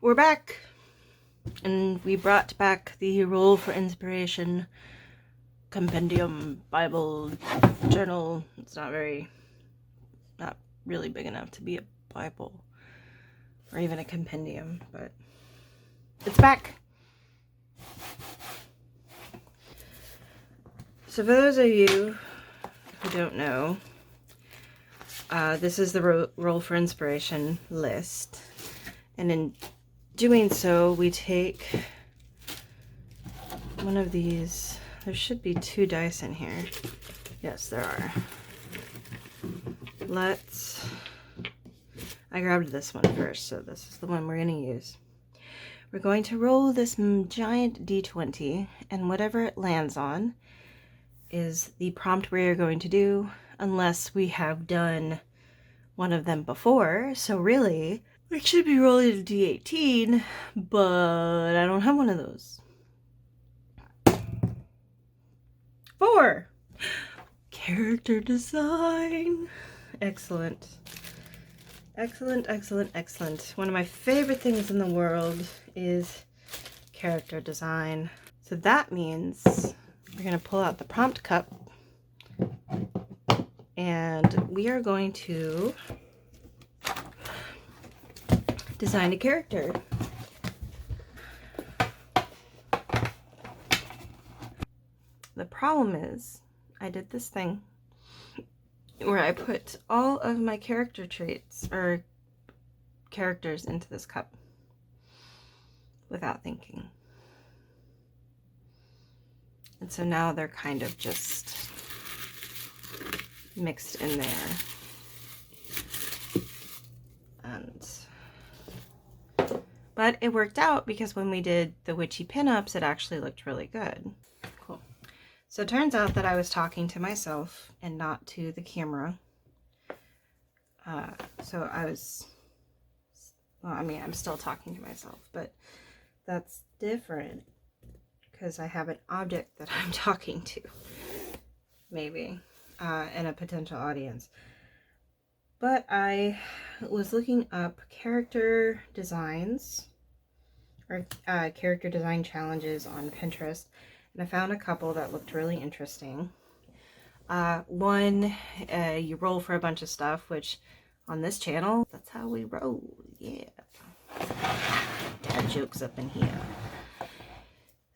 We're back, and we brought back the Roll for Inspiration compendium Bible journal. It's not really big enough to be a Bible or even a compendium, but it's back. So for those of you who don't know, this is the Roll for Inspiration list, and in doing so, we take one of these. There should be 2 dice in here. Yes, there are. I grabbed this one first, so this is the one we're going to use. We're going to roll this giant D20, and whatever it lands on is the prompt we are going to do, unless we have done one of them before. So really, we should be rolling a D18, but I don't have one of those. 4! Character design. Excellent. Excellent, excellent, excellent. One of my favorite things in the world is character design. So that means we're going to pull out the prompt cup, and we are going to design a character. The problem is, I did this thing where I put all of my character traits or characters into this cup without thinking. And so now they're kind of just mixed in there. But it worked out because when we did the witchy pinups, it actually looked really good. Cool. So it turns out that I was talking to myself and not to the camera. So I was, well, I mean, I'm still talking to myself, but that's different because I have an object that I'm talking to, maybe, and a potential audience. But I was looking up character designs or character design challenges on Pinterest, and I found a couple that looked really interesting. One, you roll for a bunch of stuff, which on this channel, that's how we roll. Yeah. Dad jokes up in here.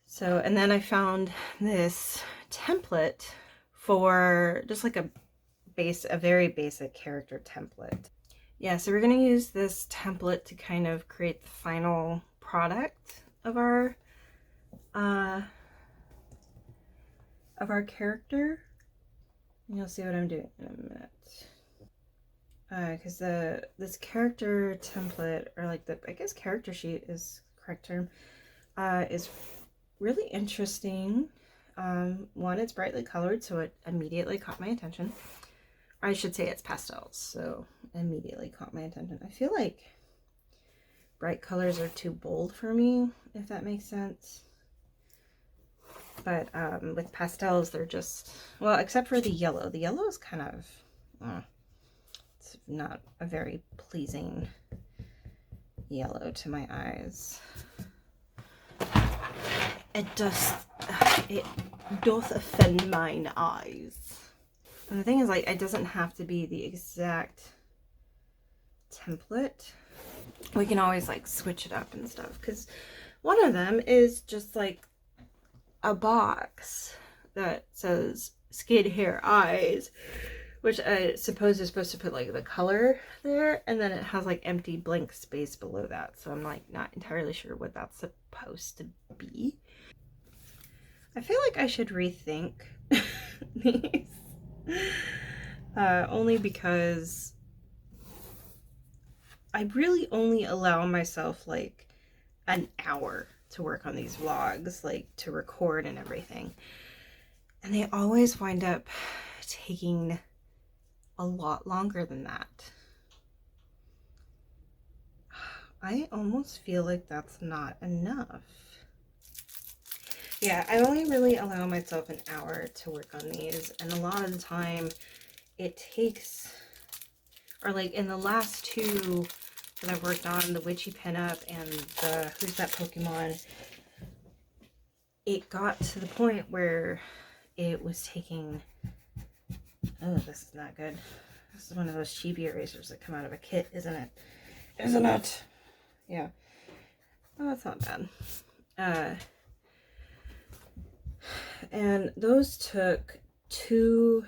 So, and then I found this template for just like a very basic character template. Yeah, so we're going to use this template to kind of create the final product of our character. You'll see what I'm doing in a minute. Because this character template, or like I guess character sheet is the correct term, is really interesting. One, it's brightly colored, so it immediately caught my attention. I should say it's pastels, so immediately caught my attention. I feel like bright colors are too bold for me, if that makes sense. But with pastels, they're just, well, except for the yellow. The yellow is kind of, it's not a very pleasing yellow to my eyes. It doth offend mine eyes. And the thing is, like, it doesn't have to be the exact template. We can always, like, switch it up and stuff. Because one of them is just, like, a box that says skin, hair, eyes. Which I suppose is supposed to put, like, the color there. And then it has, like, empty blank space below that. So I'm, like, not entirely sure what that's supposed to be. I feel like I should rethink these. Only because I really only allow myself like an hour to work on these vlogs, like to record and everything. And they always wind up taking a lot longer than that. I almost feel like that's not enough. Yeah, I only really allow myself an hour to work on these, and a lot of the time it takes, or like in the last 2 that I've worked on, the Witchy Pinup and the Who's That Pokemon, it got to the point where it was taking... Oh, this is not good. This is one of those chibi erasers that come out of a kit, isn't it? Isn't it? Yeah. Oh, that's not bad. And those took 2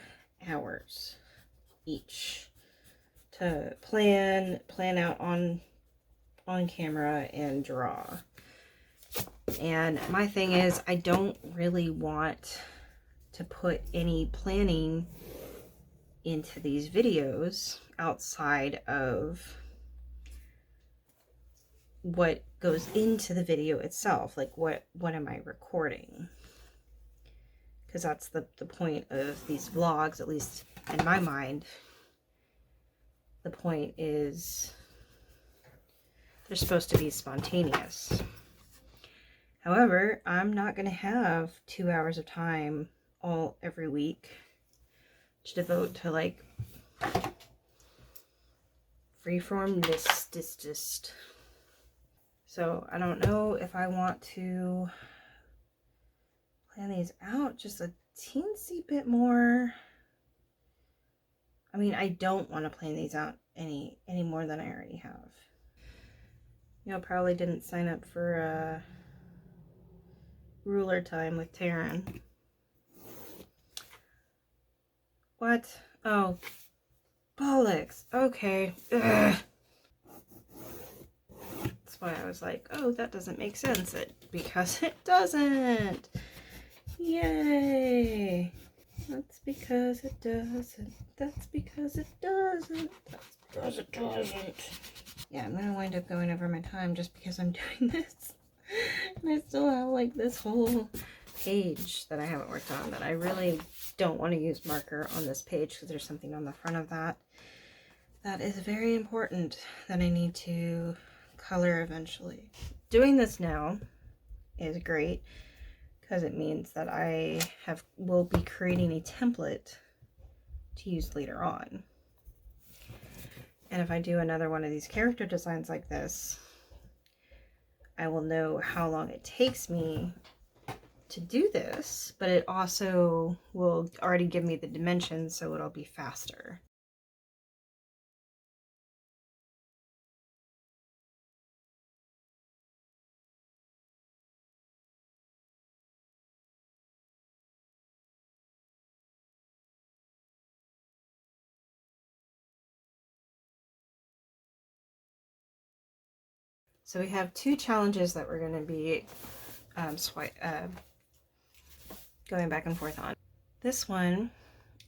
hours each to plan out on camera and draw. And my thing is, I don't really want to put any planning into these videos outside of what goes into the video itself. Like, what am I recording? Because that's the point of these vlogs, at least in my mind. The point is they're supposed to be spontaneous. However, I'm not going to have 2 hours of time every week to devote to, like, freeform just. So I don't know if I want to plan these out just a teensy bit more. I mean, I don't want to plan these out any more than I already have. You know, probably didn't sign up for ruler time with Taryn. What? Oh, bollocks. Okay. Ugh. That's why I was like, oh, that doesn't make sense. Because it doesn't. Yay. That's because it doesn't. That's because it doesn't. That's because it doesn't. Yeah, I'm gonna wind up going over my time just because I'm doing this. And I still have, like, this whole page that I haven't worked on that I really don't want to use marker on this page because there's something on the front of that is very important that I need to color eventually. Doing this now is great because it means that I will be creating a template to use later on. And if I do another one of these character designs like this, I will know how long it takes me to do this, but it also will already give me the dimensions, so it'll be faster. So we have 2 challenges that we're going to be going back and forth on. This one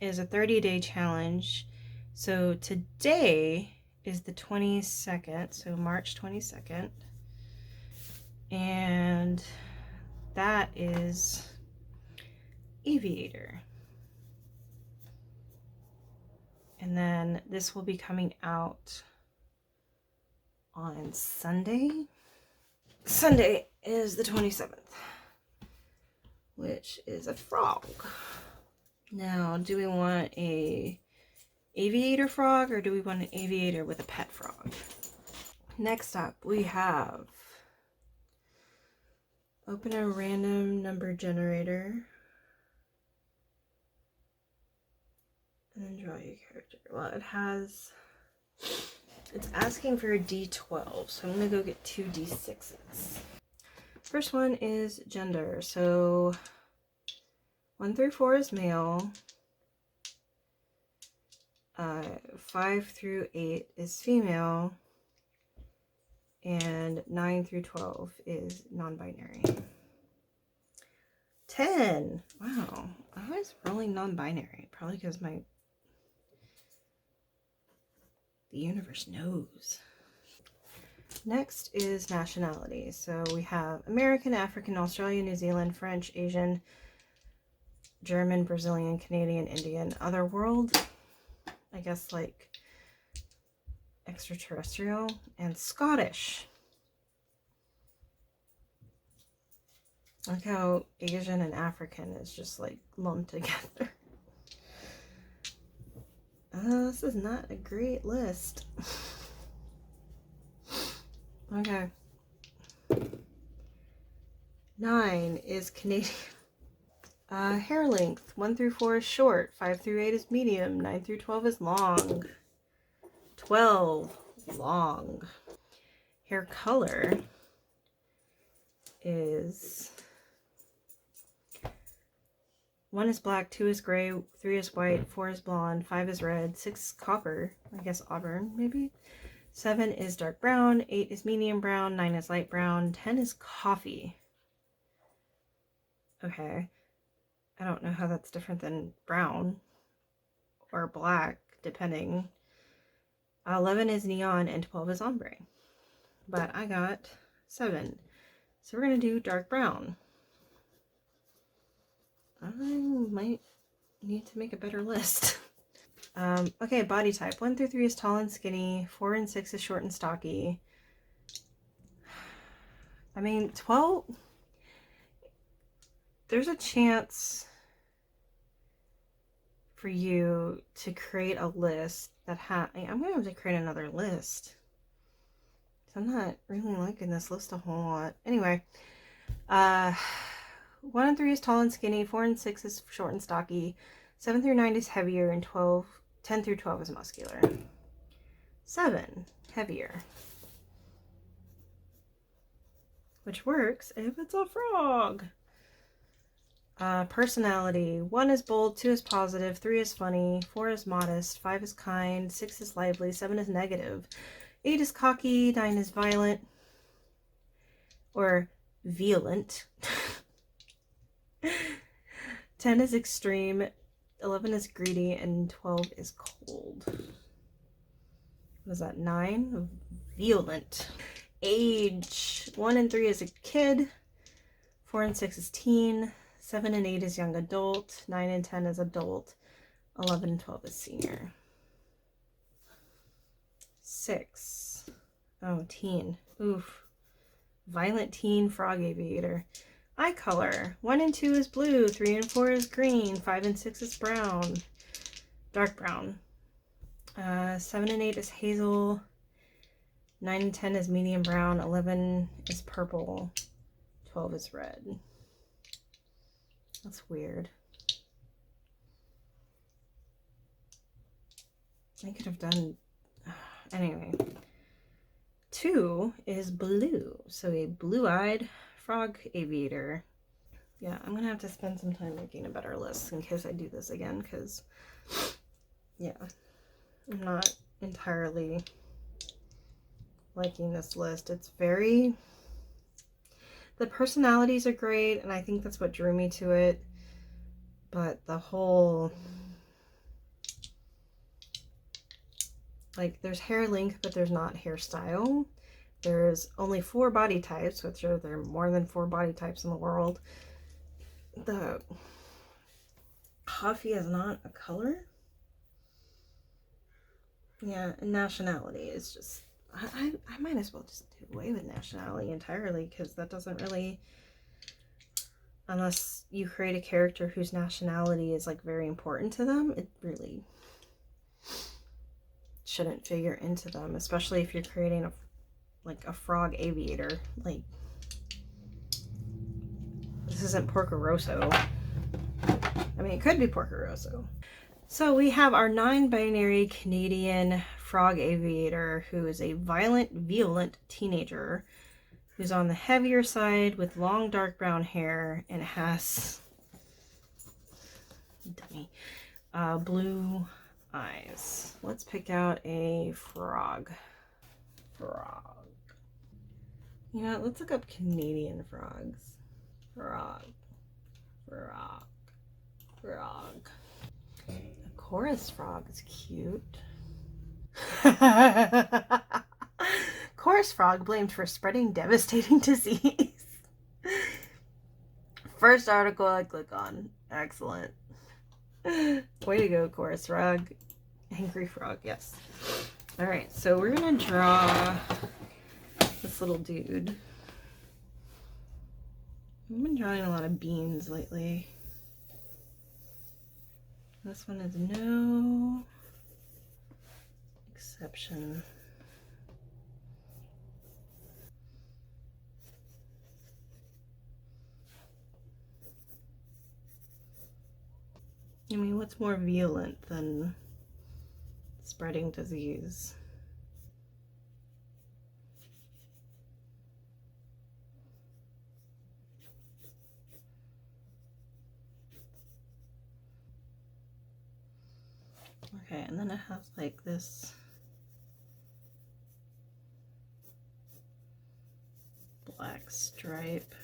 is a 30-day challenge. So today is the 22nd, so March 22nd. And that is Aviator. And then this will be coming out on Sunday. Sunday is the 27th, which is a frog. Now, do we want a aviator frog or do we want an aviator with a pet frog? Next up, we have open a random number generator and then draw your character. Well, it's asking for a D12, so I'm going to go get 2 D6s. First one is gender. So 1 through 4 is male. 5 through 8 is female. And 9 through 12 is non-binary. 10! Wow. I was rolling non-binary. Probably because the universe knows. Next is nationality. So we have American, African, Australian, New Zealand, French, Asian, German, Brazilian, Canadian, Indian, other world. I guess like extraterrestrial, and Scottish. Like how Asian and African is just like lumped together. This is not a great list. Okay. 9 is Canadian. Hair length. 1 through 4 is short. 5 through 8 is medium. 9 through 12 is long. 12, long. Hair color is 1 is black, 2 is gray, 3 is white, 4 is blonde, 5 is red, 6 is copper, I guess auburn maybe. 7 is dark brown, 8 is medium brown, 9 is light brown, 10 is coffee. Okay. I don't know how that's different than brown or black, depending. 11 is neon and 12 is ombre. But I got 7. So we're going to do dark brown. I might need to make a better list. Okay, body type. 1 through 3 is tall and skinny. 4 and 6 is short and stocky. I mean, 12... There's a chance for you to create a list that I'm going to have to create another list. I'm not really liking this list a whole lot. Anyway, 1 and 3 is tall and skinny. 4 and 6 is short and stocky. 7 through 9 is heavier, and 10 through 12 is muscular. 7, heavier. Which works if it's a frog. Personality. 1 is bold, 2 is positive, 3 is funny, 4 is modest, 5 is kind, 6 is lively, 7 is negative, 8 is cocky, 9 is violent, or violent, 10 is extreme, 11 is greedy, and 12 is cold. What is that, 9? Violent. Age. 1 and 3 is a kid, 4 and 6 is teen, 7 and 8 is young adult, 9 and 10 is adult, 11 and 12 is senior. 6. Oh, teen. Oof. Violent teen frog aviator. Eye color. 1 and 2 is blue, 3 and 4 is green, 5 and 6 is brown. Dark brown. 7 and 8 is hazel, 9 and 10 is medium brown, 11 is purple, 12 is red. That's weird. I could have done... Anyway. 2 is blue. So a blue-eyed frog aviator. Yeah, I'm going to have to spend some time making a better list in case I do this again. Because, yeah, I'm not entirely liking this list. It's very... The personalities are great, and I think that's what drew me to it. But the whole... Like, there's hair length, but there's not hairstyle. There's only 4 body types, which there are more than 4 body types in the world. The coffee is not a color. Yeah, and nationality is just... I might as well just do away with nationality entirely, because that doesn't really... Unless you create a character whose nationality is, like, very important to them, it really shouldn't figure into them, especially if you're creating a frog aviator. Like, this isn't Porco Rosso. I mean, it could be Porco Rosso. So we have our 9-binary Canadian frog aviator who is a violent teenager who's on the heavier side with long dark brown hair and has blue eyes. Let's pick out a frog. You know, let's look up Canadian frogs. Frog. A chorus frog is cute. Chorus frog blamed for spreading devastating disease. First article I click on. Excellent. Way to go, chorus frog. Angry frog, yes. Alright, so we're gonna draw this little dude. I've been drawing a lot of beans lately. This one is no exception. What's more violent than spreading disease? Okay, and then it has like this black stripe.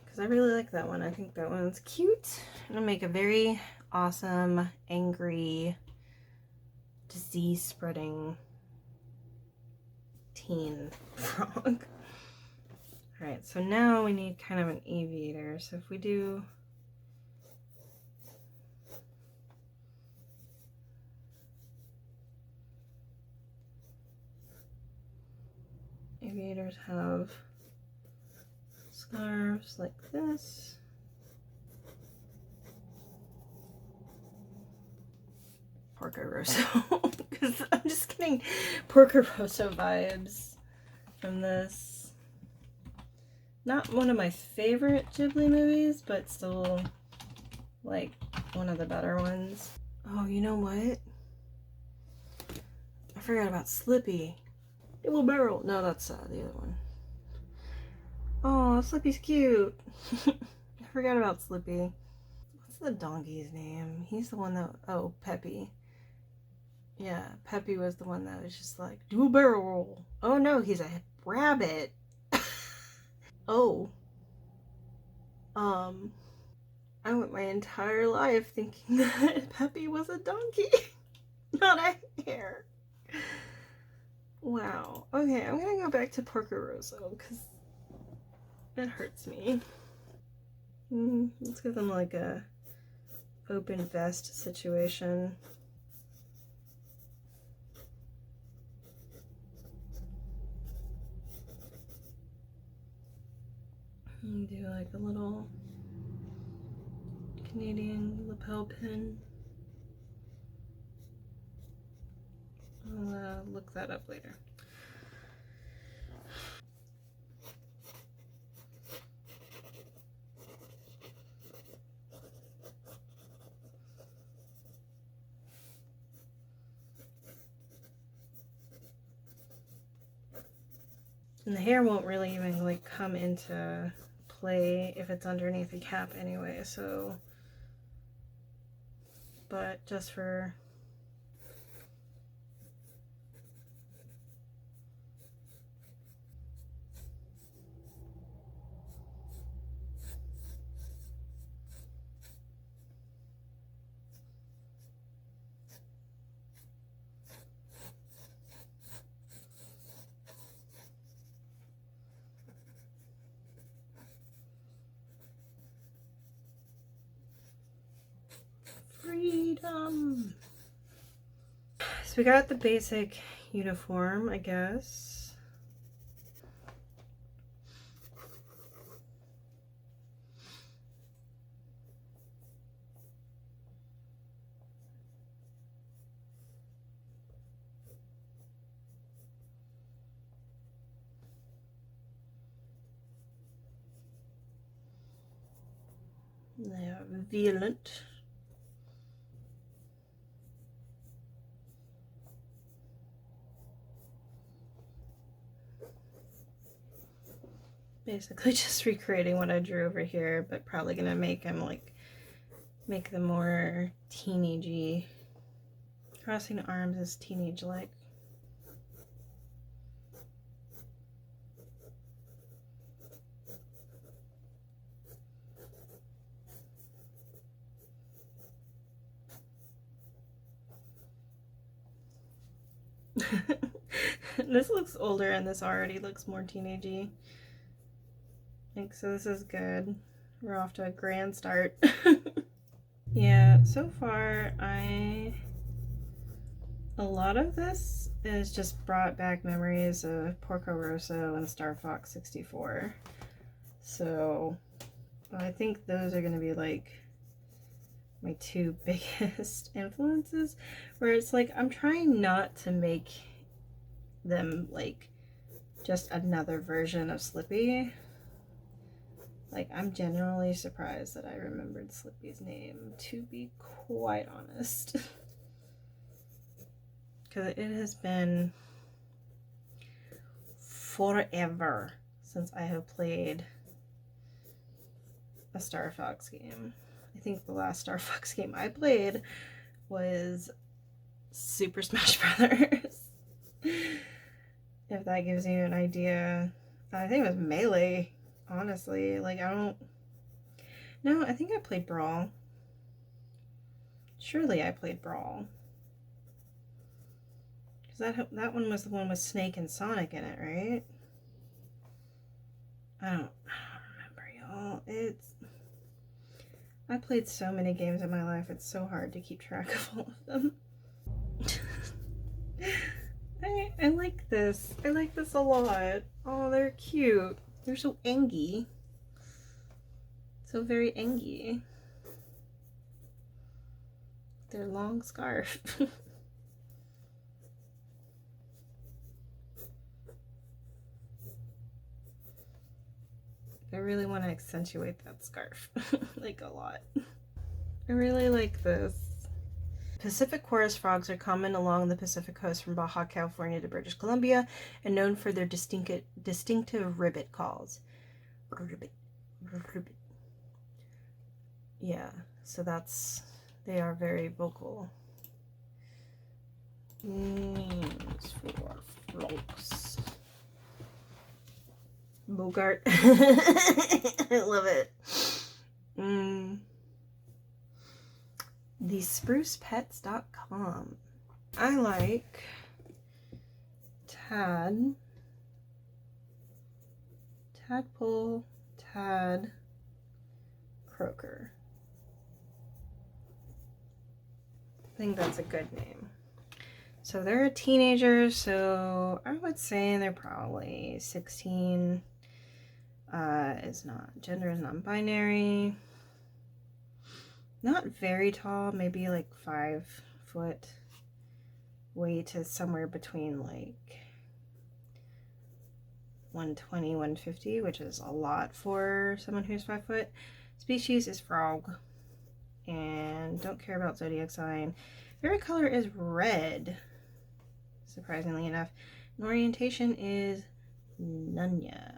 Because I really like that one. I think that one's cute. It'll make a very awesome, angry, disease spreading teen frog. Alright, so now we need kind of an aviator. So if we do aviators have scarves like this. Porco Rosso, because I'm just getting Porco Rosso vibes from this. Not one of my favorite Ghibli movies, but still like one of the better ones. Oh, you know what? I forgot about Slippy. Double barrel. No, that's the other one. Oh, Slippy's cute. I forgot about Slippy. What's the donkey's name? He's the one that... Oh, Peppy. Yeah, Peppy was the one that was just like, do a barrel roll. Oh no, he's a rabbit. Oh. I went my entire life thinking that Peppy was a donkey, not a hare. Wow. Okay, I'm gonna go back to Porco Rosso because it hurts me. Let's give them like a open vest situation. And do like a little Canadian lapel pin. I'll look that up later. And the hair won't really even like come into play if it's underneath the cap anyway, so, but just for freedom. So we got the basic uniform, I guess. They are violent. Basically just recreating what I drew over here, but probably gonna make them like, make them more teenagey. Crossing arms is teenage-like. This looks older and this already looks more teenagey. Like, so this is good. We're off to a grand start. Yeah, so far a lot of this is just brought back memories of Porco Rosso and Star Fox 64. So I think those are going to be like my two biggest influences, where it's like I'm trying not to make them like just another version of Slippy. Like, I'm genuinely surprised that I remembered Slippy's name, to be quite honest. Because it has been forever since I have played a Star Fox game. I think the last Star Fox game I played was Super Smash Brothers. If that gives you an idea. I think it was Melee, honestly. Like, no, I think I played Brawl. Surely I played Brawl. Because that one was the one with Snake and Sonic in it, right? I don't remember, y'all. I played so many games in my life, it's so hard to keep track of all of them. I like this. I like this a lot. Oh, they're cute. They're so angy. So very angy. Their long scarf. I really want to accentuate that scarf. Like, a lot. I really like this. Pacific chorus frogs are common along the Pacific coast from Baja California to British Columbia and known for their distinctive ribbit calls. Ribbit. Ribbit. Yeah, so they are very vocal. Names for frogs. Bogart. I love it. TheSprucePets.com. I like Tad, Tadpole, Tad, Croaker. I think that's a good name. So they're a teenager, so I would say they're probably 16. Gender is non-binary. Not very tall, maybe like 5 foot. Weight is somewhere between like 120, 150, which is a lot for someone who's 5 foot. Species is frog. And don't care about zodiac sign. Favorite color is red, surprisingly enough. And orientation is Nunya.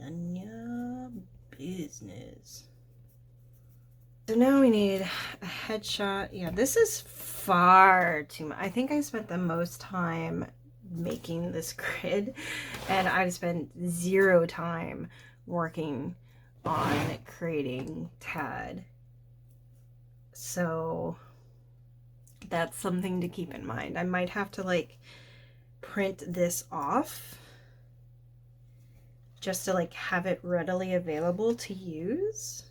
Nunya business. So now we need a headshot. Yeah, this is far too much. I think I spent the most time making this grid, and I've spent 0 time working on creating Tad. So that's something to keep in mind. I might have to like print this off just to like have it readily available to use,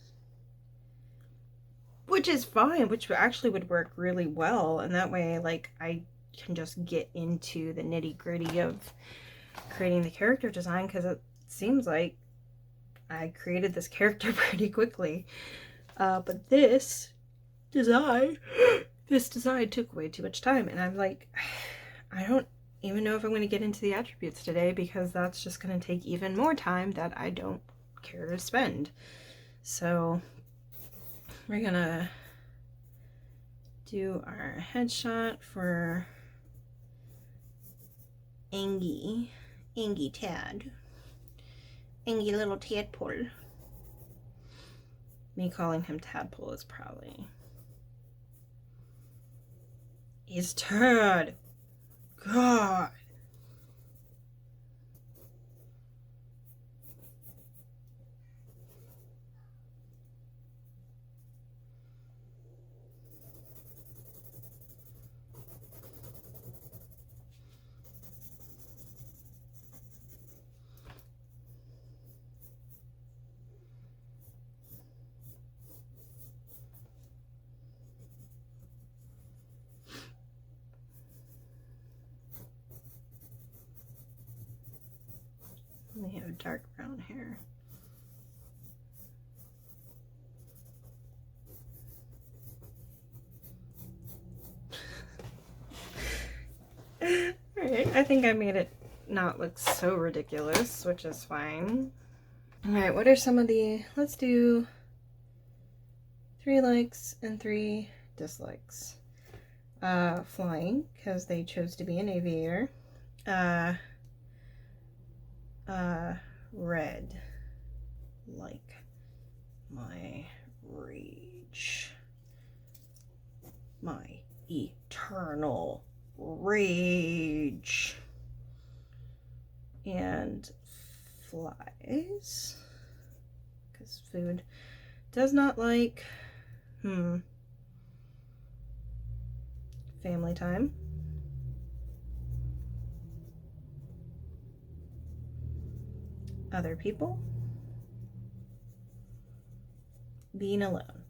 which is fine, which actually would work really well, and that way like I can just get into the nitty-gritty of creating the character design, because it seems like I created this character pretty quickly. But this design took way too much time, and I'm like, I don't even know if I'm going to get into the attributes today, because that's just going to take even more time that I don't care to spend. So we're going to do our headshot for Angie Tad. Angie little tadpole. Me calling him Tadpole is probably... He's Tad! God! They have dark brown hair. Alright, I think I made it not look so ridiculous, which is fine. All right, what are some of the, let's do 3 likes and 3 dislikes. Flying, because they chose to be an aviator. Red, like my rage, my eternal rage. And flies, because food does not like family time. Other people. Being alone.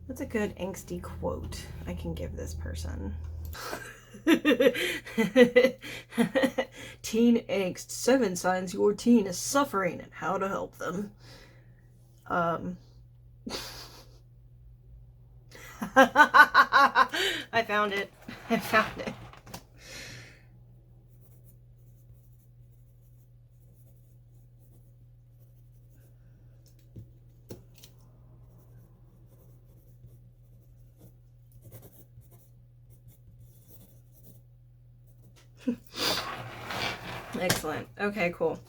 What's a good angsty quote I can give this person? Teen angst, 7 signs your teen is suffering and how to help them. I found it. I found it. Excellent. Okay, cool.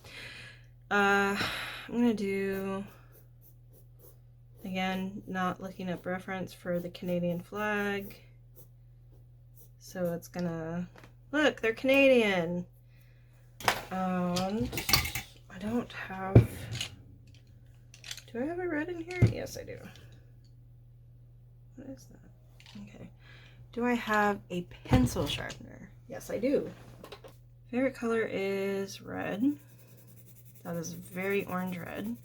I'm gonna do, again, not looking up reference for the Canadian flag. So it's gonna, look, they're Canadian. And I don't have, do I have a red in here? Yes, I do. What is that? Okay. Do I have a pencil sharpener? Yes, I do. Favorite color is red. That is very orange red.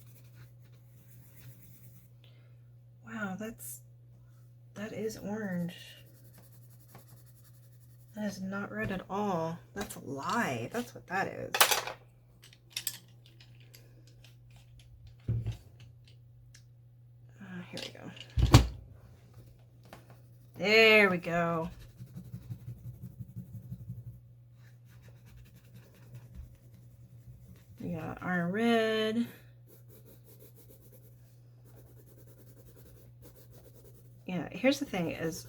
Wow, that is orange. That is not red at all. That's a lie. That's what that is. Here we go. There we go. We got our red. Yeah, here's the thing is,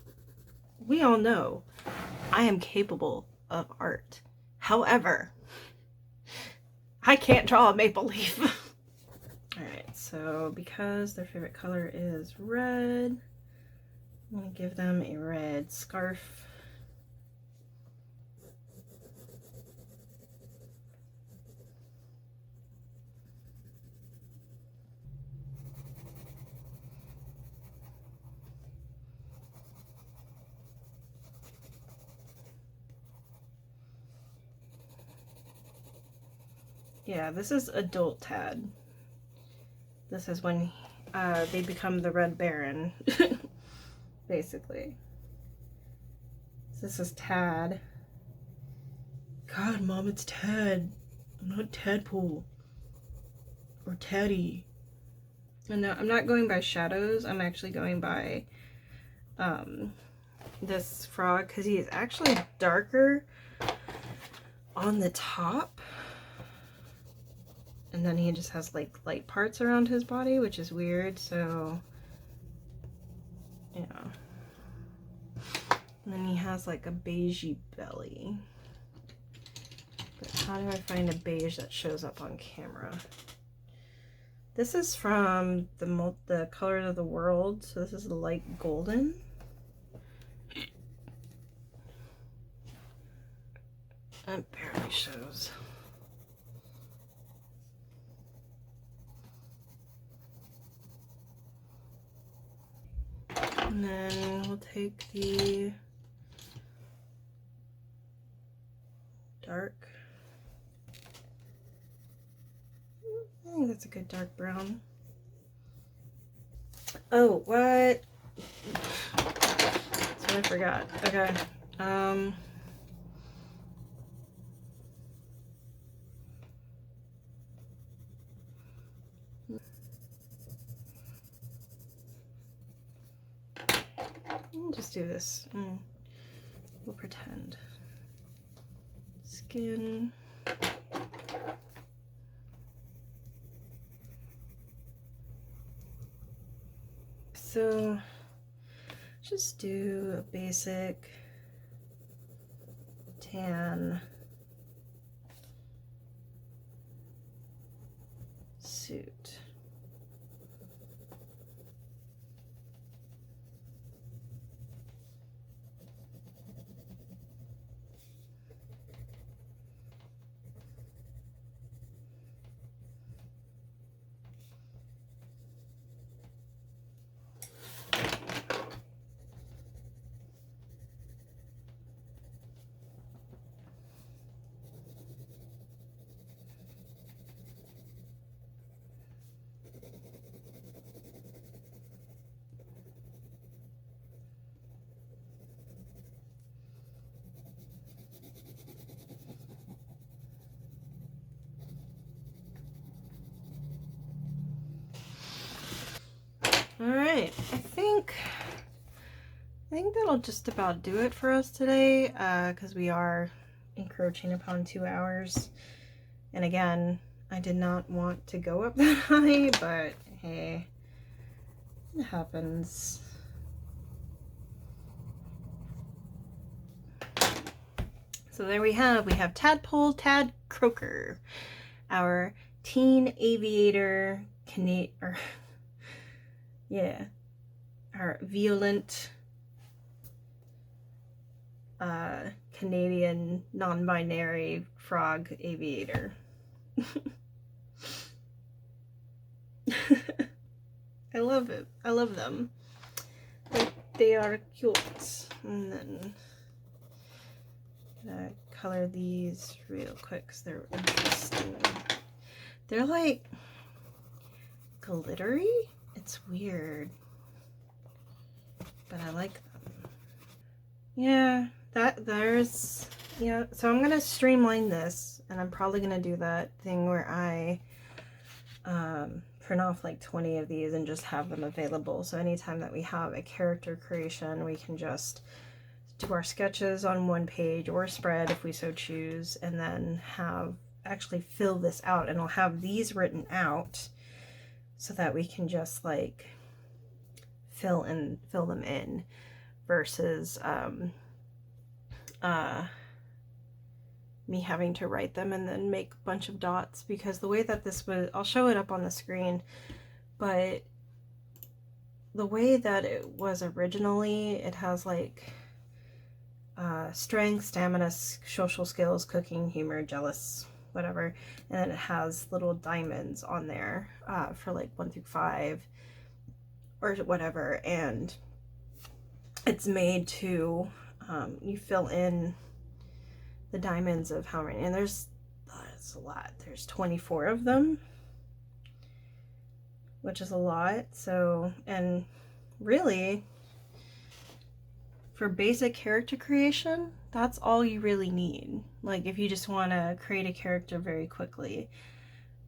we all know I am capable of art. However, I can't draw a maple leaf. Alright, so because their favorite color is red, I'm going to give them a red scarf. Yeah, this is adult Tad. This is when they become the Red Baron, basically. So this is Tad. God, Mom, it's Tad. I'm not Tadpole. Or Taddy. And no, I'm not going by shadows. I'm actually going by this frog, because he is actually darker on the top. And then he just has like light parts around his body, which is weird, so yeah. And then he has like a beigey belly. But how do I find a beige that shows up on camera? This is from the Colors of the World, so this is light golden. It barely shows. And then we'll take the dark. I think that's a good dark brown. Oh, what? That's what I forgot. Okay. I'll just do this. We'll pretend. Skin. So just do a basic tan suit. All right, I think that'll just about do it for us today, because we are encroaching upon 2 hours. And again, I did not want to go up that high, but hey, it happens. So there we have Tadpole Tad Croaker, our teen aviator our violent Canadian non-binary frog aviator. I love it. I love them. They are cute. And then gonna color these real quick because they're interesting. They're like glittery. It's weird, but I like them. Yeah, so I'm gonna streamline this, and I'm probably gonna do that thing where I print off like 20 of these and just have them available, so anytime that we have a character creation, we can just do our sketches on one page or spread if we so choose, and then actually fill this out, and I'll have these written out so that we can just like fill them in versus me having to write them and then make a bunch of dots, because the way that this was, I'll show it up on the screen, but the way that it was originally, it has like strength, stamina, social skills, cooking, humor, jealous, whatever, and then it has little diamonds on there for like 1 through 5 or whatever, and it's made to you fill in the diamonds of how many, and it's a lot. There's 24 of them, which is a lot. So, and really for basic character creation, that's all you really need, like if you just want to create a character very quickly.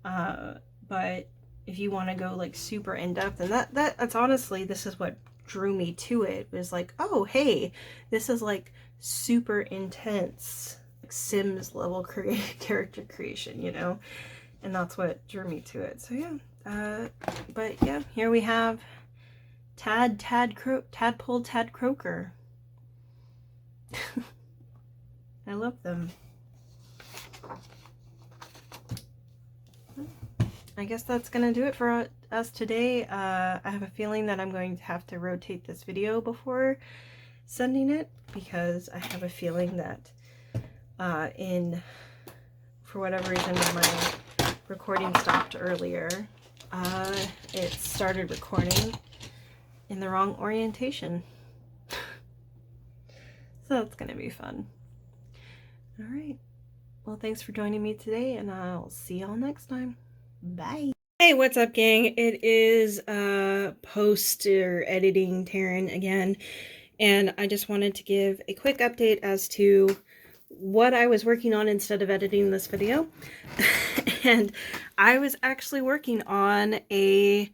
But if you want to go like super in-depth, and that's honestly, this is what drew me to it, was like, oh hey, this is like super intense, like Sims level character creation, you know, and that's what drew me to it. So yeah, but yeah, here we have Tadpole Tad Croaker. I love them. I guess that's gonna do it for us today. I have a feeling that I'm going to have to rotate this video before sending it, because I have a feeling that for whatever reason, when my recording stopped earlier, it started recording in the wrong orientation. So that's gonna be fun. All right, well, thanks for joining me today, and I'll see y'all next time. Bye. Hey, what's up, gang? It is poster editing Taryn again, and I just wanted to give a quick update as to what I was working on instead of editing this video. And I was actually working on a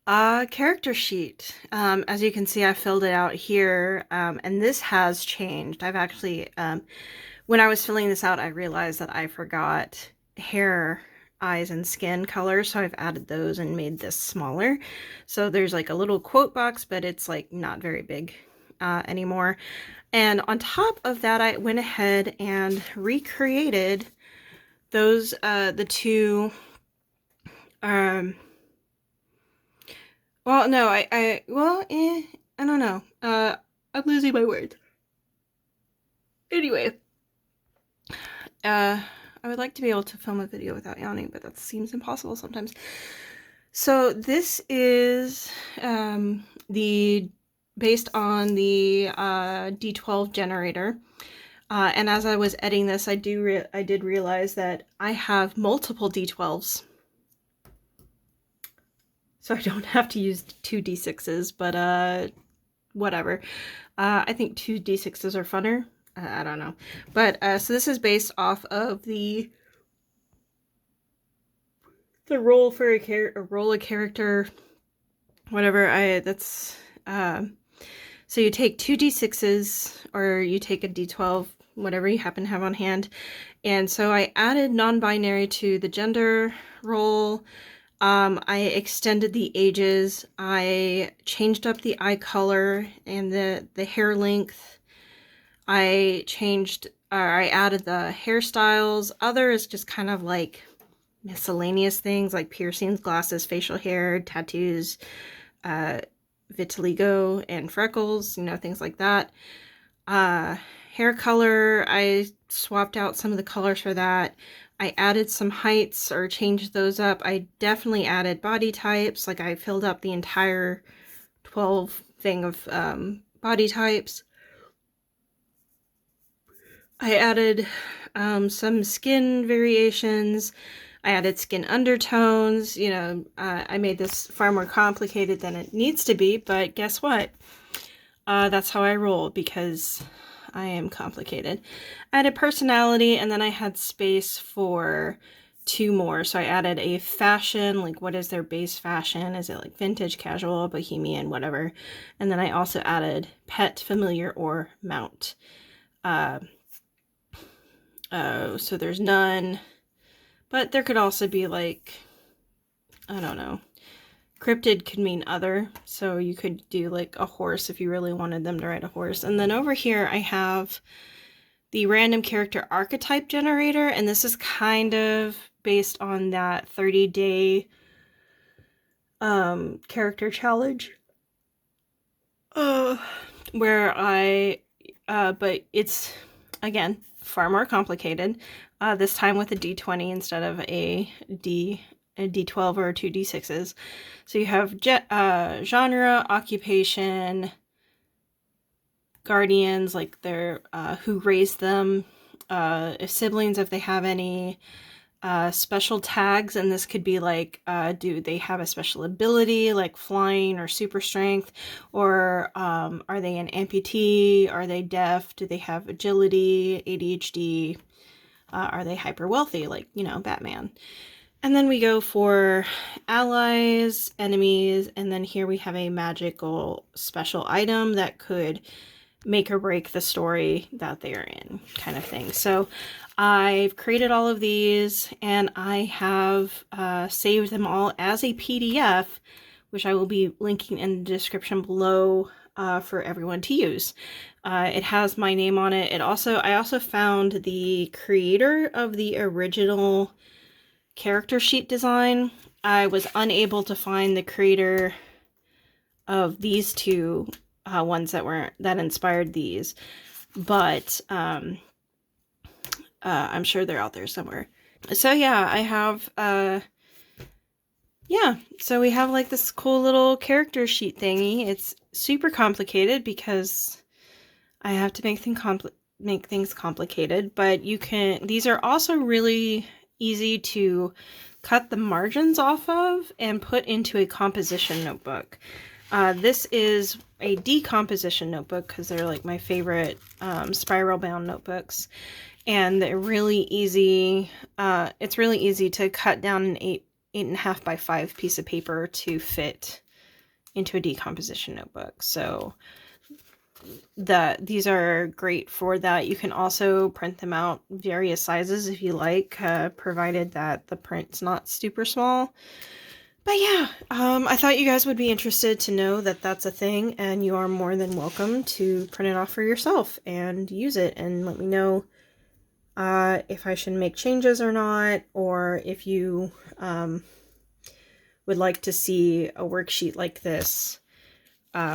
Character sheet. As you can see, I filled it out here, and this has changed. I've actually, when I was filling this out, I realized that I forgot hair, eyes, and skin colors, so I've added those and made this smaller. So there's like a little quote box, but it's like not very big anymore. And on top of that, I went ahead and recreated those, the two, well, no, I don't know. I'm losing my words. Anyway, I would like to be able to film a video without yawning, but that seems impossible sometimes. So this is based on the D12 generator. And as I was editing this, I did realize that I have multiple D12s. So I don't have to use 2 D6s, but whatever. I think 2 D6s are funner. I don't know. But so this is based off of the roll for a roll a character, whatever. So you take 2 D6s, or you take a D12, whatever you happen to have on hand. And so I added non-binary to the gender roll. I extended the ages. I changed up the eye color and the hair length. I added the hairstyles. Other is just kind of like miscellaneous things like piercings, glasses, facial hair, tattoos, vitiligo, and freckles, you know, things like that. Hair color, I swapped out some of the colors for that. I added some heights or changed those up. I definitely added body types. Like I filled up the entire 12 thing of body types. I added some skin variations. I added skin undertones. You know, I made this far more complicated than it needs to be, but guess what? That's how I roll because I am complicated. I added personality, and then I had space for 2 more. So I added a fashion, like what is their base fashion? Is it like vintage, casual, bohemian, whatever? And then I also added pet, familiar, or mount. So there's none, but there could also be like, I don't know, cryptid could mean other, so you could do like a horse if you really wanted them to ride a horse. And then over here I have the random character archetype generator, and this is kind of based on that 30-day character challenge, where but it's, again, far more complicated, this time with a D20 instead of a D12 or 2 D6s. So you have genre, occupation, guardians, like their who raised them, siblings if they have any, special tags, and this could be like, do they have a special ability like flying or super strength, or are they an amputee, are they deaf, do they have agility, ADHD, are they hyper wealthy, like, you know, Batman. And then we go for allies, enemies, and then here we have a magical special item that could make or break the story that they are in, kind of thing. So I've created all of these, and I have saved them all as a PDF, which I will be linking in the description below for everyone to use. It has my name on it. I also found the creator of the original character sheet design. I was unable to find the creator of these two ones that inspired these, but I'm sure they're out there somewhere. So yeah, I have so we have like this cool little character sheet thingy. It's super complicated because I have to make things complicated, but these are also really easy to cut the margins off of and put into a composition notebook. This is a decomposition notebook because they're like my favorite spiral bound notebooks, and they're really easy. It's really easy to cut down an 8.5 by 5 piece of paper to fit into a decomposition notebook. So these are great for that. You can also print them out various sizes if you like, provided that the print's not super small. But yeah, I thought you guys would be interested to know that that's a thing, and you are more than welcome to print it off for yourself and use it, and let me know if I should make changes or not, or if you would like to see a worksheet like this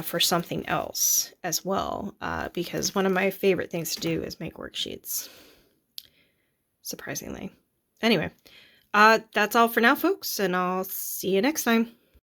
for something else as well, because one of my favorite things to do is make worksheets, surprisingly. Anyway, that's all for now, folks, and I'll see you next time.